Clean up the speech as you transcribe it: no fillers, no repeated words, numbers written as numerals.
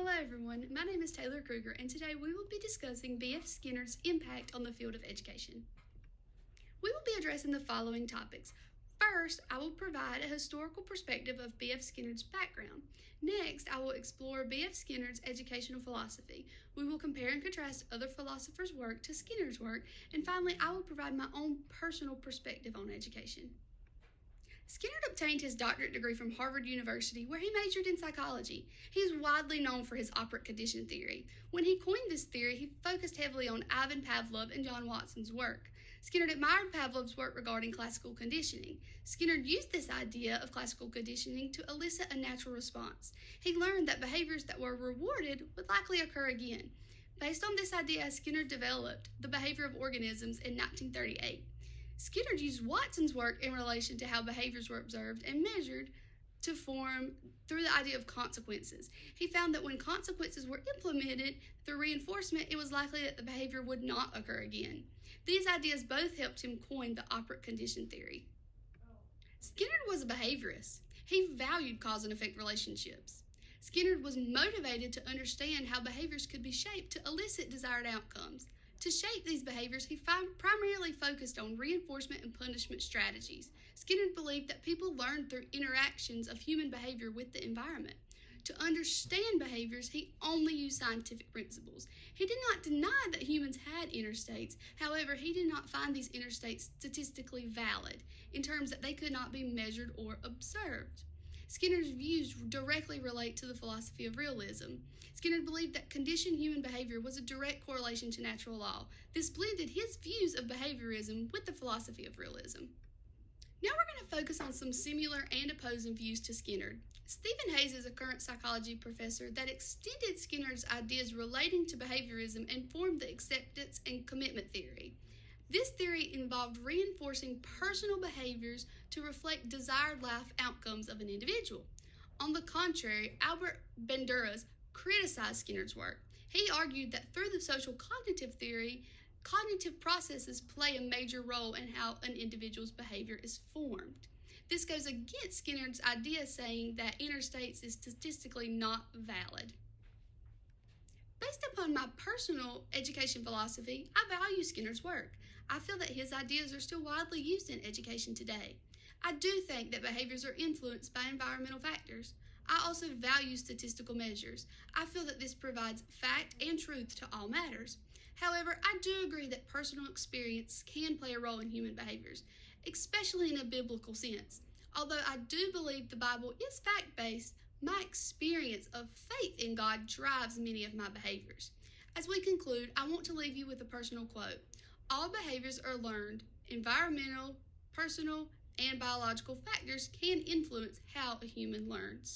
Hello everyone, my name is Taylor Kruger and today we will be discussing B.F. Skinner's impact on the field of education. We will be addressing the following topics. First, I will provide a historical perspective of B.F. Skinner's background. Next, I will explore B.F. Skinner's educational philosophy. We will compare and contrast other philosophers' work to Skinner's work, and finally, I will provide my own personal perspective on education. Skinner obtained his doctorate degree from Harvard University, where he majored in psychology. He is widely known for his operant condition theory. When he coined this theory, he focused heavily on Ivan Pavlov and John Watson's work. Skinner admired Pavlov's work regarding classical conditioning. Skinner used this idea of classical conditioning to elicit a natural response. He learned that behaviors that were rewarded would likely occur again. Based on this idea, Skinner developed the behavior of organisms in 1938. Skinner used Watson's work in relation to how behaviors were observed and measured to form through the idea of consequences. He found that when consequences were implemented through reinforcement, it was likely that the behavior would not occur again. These ideas both helped him coin the operant condition theory. Skinner was a behaviorist. He valued cause and effect relationships. Skinner was motivated to understand how behaviors could be shaped to elicit desired outcomes. To shape these behaviors, he primarily focused on reinforcement and punishment strategies. Skinner believed that people learned through interactions of human behavior with the environment. To understand behaviors, he only used scientific principles. He did not deny that humans had inner states. However, he did not find these inner states statistically valid in terms that they could not be measured or observed. Skinner's views directly relate to the philosophy of realism. Skinner believed that conditioned human behavior was a direct correlation to natural law. This blended his views of behaviorism with the philosophy of realism. Now we're going to focus on some similar and opposing views to Skinner. Stephen Hayes is a current psychology professor that extended Skinner's ideas relating to behaviorism and formed the acceptance and commitment theory. This theory involved reinforcing personal behaviors to reflect desired life outcomes of an individual. On the contrary, Albert Bandura criticized Skinner's work. He argued that through the social cognitive theory, cognitive processes play a major role in how an individual's behavior is formed. This goes against Skinner's idea saying that inner states is statistically not valid. Based upon my personal education philosophy, I value Skinner's work. I feel that his ideas are still widely used in education today. I do think that behaviors are influenced by environmental factors. I also value statistical measures. I feel that this provides fact and truth to all matters. However, I do agree that personal experience can play a role in human behaviors, especially in a biblical sense. Although I do believe the Bible is fact-based, my experience of faith in God drives many of my behaviors. As we conclude, I want to leave you with a personal quote. All behaviors are learned. Environmental, personal, and biological factors can influence how a human learns.